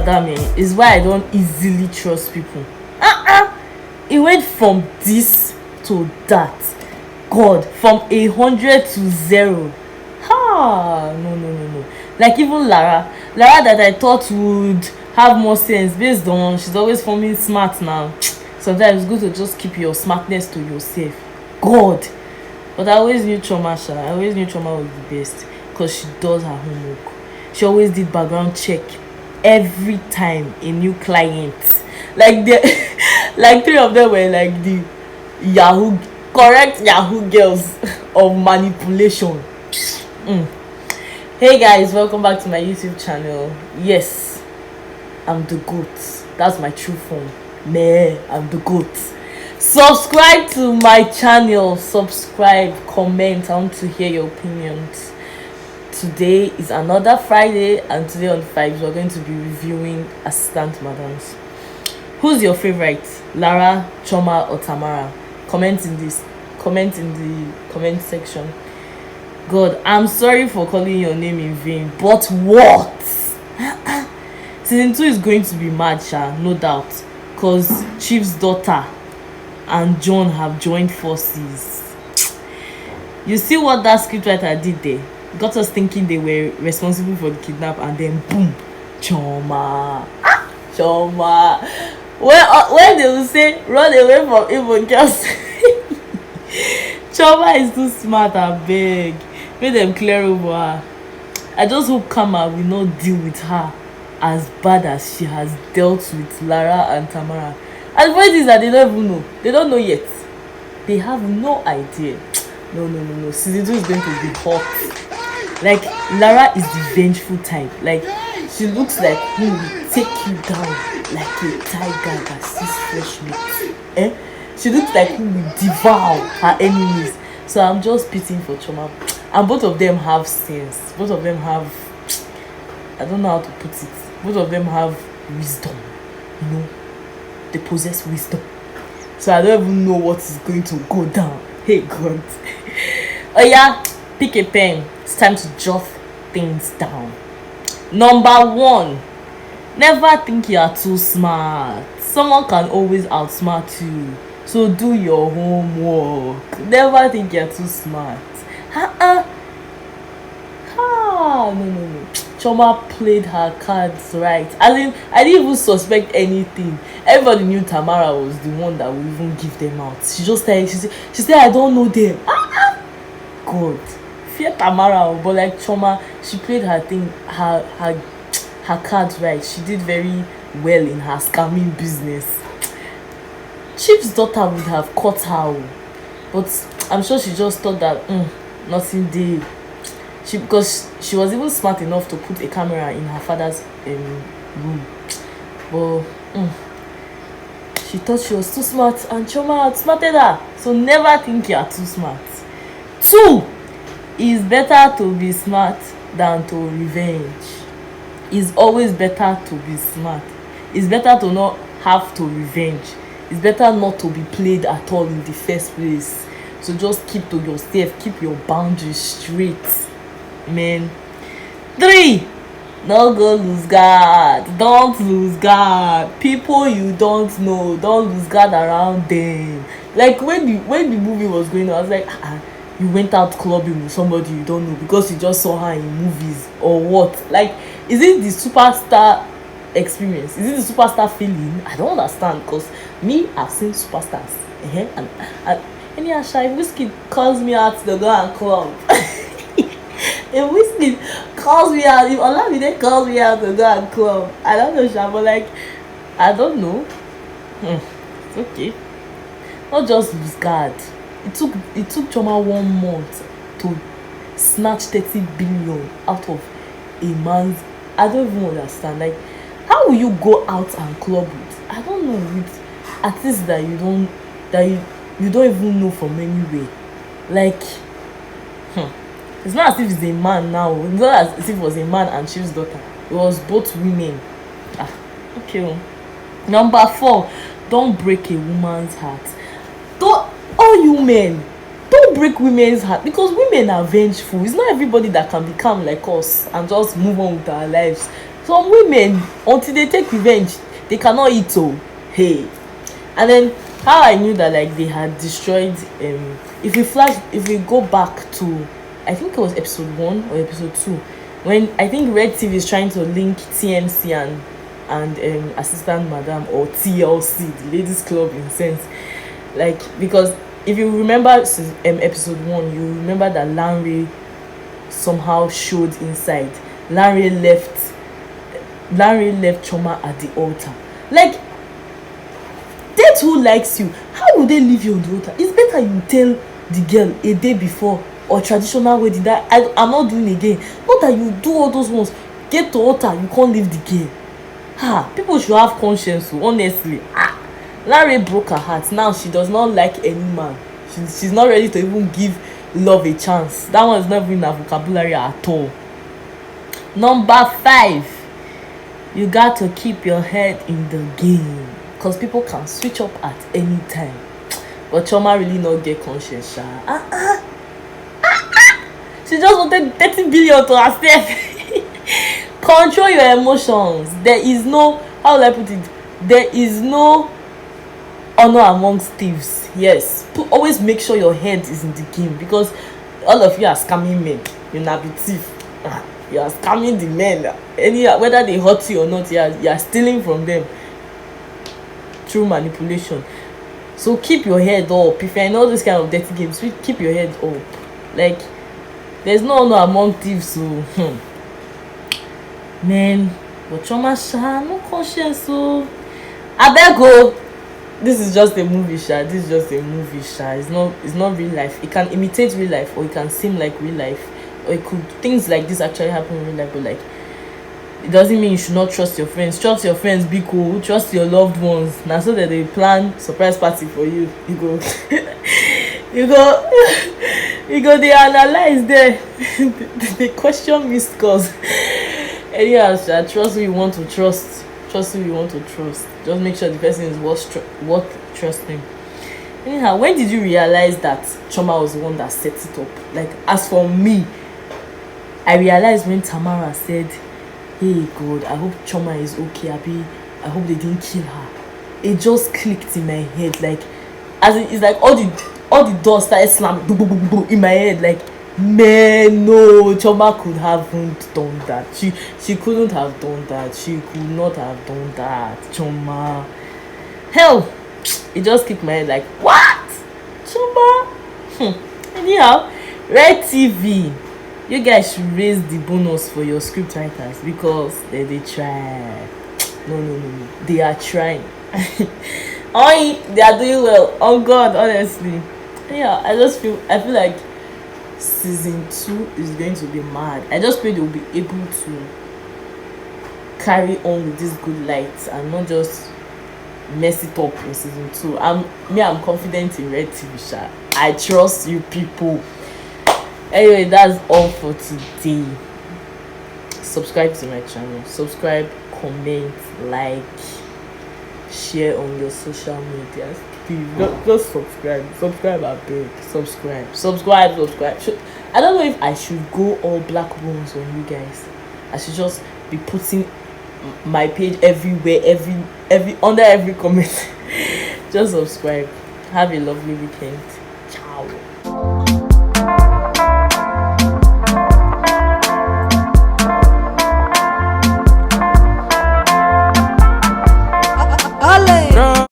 madam is why I don't easily trust people. It went from this to that. God, from 100 to 0. No. Like even Lara that I thought would have more sense based on she's always forming smart now. Sometimes it's good to just keep your smartness to yourself. God. But I always knew I always knew Trauma was the best because she does her homework. She always did background check every time a new client. Like the like three of them were like the Yahoo correct Yahoo girls of manipulation. Hey guys, welcome back to my YouTube channel. Yes, I'm the GOAT. That's my true form. I'm the GOAT. Subscribe to my channel. Subscribe, comment. I want to hear your opinions. Today is another Friday, and today on 5 we're going to be reviewing Assistant Madams. Who's your favorite? Lara, Chioma, or Tamara? Comment in the comment section. God, I'm sorry for calling your name in vain, but what? Season 2 is going to be mad, no doubt, because Chief's daughter and John have joined forces. You see what that scriptwriter did there? Got us thinking they were responsible for the kidnap, and then boom, Chioma. When they will say run away from evil girls, Chioma is too smart. I beg, make them clear over her. I just hope Kama will not deal with her as bad as she has dealt with Lara and Tamara. And the point is that they don't even know. They don't know yet. They have no idea. No. Season 2 is going to be hot. Like, Lara is the vengeful type. Like, she looks like who will take you down like a tiger that sees fresh meat. She looks like who will devour her enemies. So I'm just pitying for Chioma. And both of them have sense. Both of them have, I don't know how to put it. Both of them have wisdom. They possess wisdom. So I don't even know what is going to go down. Hey God. Oh yeah, pick a pen. It's time to jot things down. Number 1, never think you are too smart. Someone can always outsmart you. So do your homework. Never think you're too smart. No. Chioma played her cards right. I didn't even suspect anything. Everybody knew Tamara was the one that would even give them out. She just said, she said I don't know them. God, fear Tamara, but like Chioma, she played her thing, her cards right. She did very well in her scamming business. Chief's daughter would have caught her, but I'm sure she just thought that nothing did. Because she was even smart enough to put a camera in her father's room, but she thought she was too smart, and Chioma outsmarted her. So never think you are too smart. 2, it's better to be smart than to revenge. It's always better to be smart. It's better to not have to revenge. It's better not to be played at all in the first place. So just keep to yourself, keep your boundaries straight, man. 3, no go lose guard. Don't lose guard. People you don't know, don't lose guard around them. Like when the movie was going on, I was like, you went out clubbing with somebody you don't know because you just saw her in movies or what? Like, is it the superstar experience? Is it the superstar feeling? I don't understand, because me, I've seen superstars. And anyhow, if Whiskey calls me out to go and club, if Whiskey calls me out, if Olamide calls me out to go and club, I don't know, but like, I don't know. It's okay. Not just lose guard. It took Chioma 1 month to snatch 30 billion out of a man's. I don't even understand. Like, how will you go out and club with? I don't know, with artists that you don't even know from anywhere. Like, it's not as if it's a man now. It's not as if it was a man and Chief's daughter. It was both women. Okay. Number 4, don't break a woman's heart. All you men, don't break women's heart, because women are vengeful. It's not everybody that can become like us and just move on with our lives. Some women, until they take revenge, they cannot eat. Oh, hey. And then how I knew that like they had destroyed, if we go back to, I think it was episode 1 or episode 2, when I think Red TV is trying to link TMC and Assistant Madam, or TLC, the ladies club in sense, like, because if you remember episode 1, you remember that Lanre somehow showed inside. Lanre left Choma at the altar. Like, date who likes you, how would they leave you on the altar? It's better you tell the girl a day before, or traditional wedding, that I'm not doing again. Not that you do all those ones, get to altar, you can't leave the girl. People should have conscience, honestly. Lanre broke her heart. Now she does not like any man. She's not ready to even give love a chance. That one is not even in her vocabulary at all. Number 5, you got to keep your head in the game, because people can switch up at any time. But Choma really not get conscience, sha. She just wanted 30 billion to herself. Control your emotions. There is no, how will I put it? There is no honor amongst thieves. Yes, always make sure your head is in the game, because all of you are scamming men. You na be thief. You are scamming the men. Whether they hurt you or not, you are stealing from them through manipulation. So keep your head up. If you're in all these kind of dirty games, keep your head up. Like, there's no honor among thieves. So man, but Choma sha no conscience. So abeg o, this is just a movie, sha. This is just a movie, sha. It's not real life. It can imitate real life, or it can seem like real life, or it could, things like this actually happen in real life. But like, it doesn't mean you should not trust your friends. Trust your friends, be cool. Trust your loved ones. Now, so that they plan surprise party for you, you go you go they analyze there. They question missed calls. Anyhow, trust who you want to trust. Trust who you want to trust. Just make sure the person is worth trusting. Anyhow, when did you realize that Choma was the one that set it up? Like, as for me, I realized when Tamara said, "Hey God, I hope Choma is okay, Abi. I hope they didn't kill her." It just clicked in my head. Like, as it's like all the doors started slamming, boom, boom, boom, boom, in my head. Like, man, no, Choma could haven't done that. She couldn't have done that. She could not have done that. Choma, hell, it just kicked my head. Like, what? Choma? Anyhow, Red TV, you guys should raise the bonus for your script writers, because they try. No, they are trying. They are doing well. Oh God, honestly. Yeah, I feel like season 2 is going to be mad. I just pray they'll be able to carry on with this good light and not just mess it up in season 2. I'm confident in Red TV, sha. I trust you people. Anyway, that's all for today. Subscribe to my channel. Subscribe, comment, like, share on your social medias. Please, just subscribe, I beg. Subscribe. I don't know if I should go all black bones on you guys. I should just be putting my page everywhere, every under every comment. Just subscribe. Have a lovely weekend.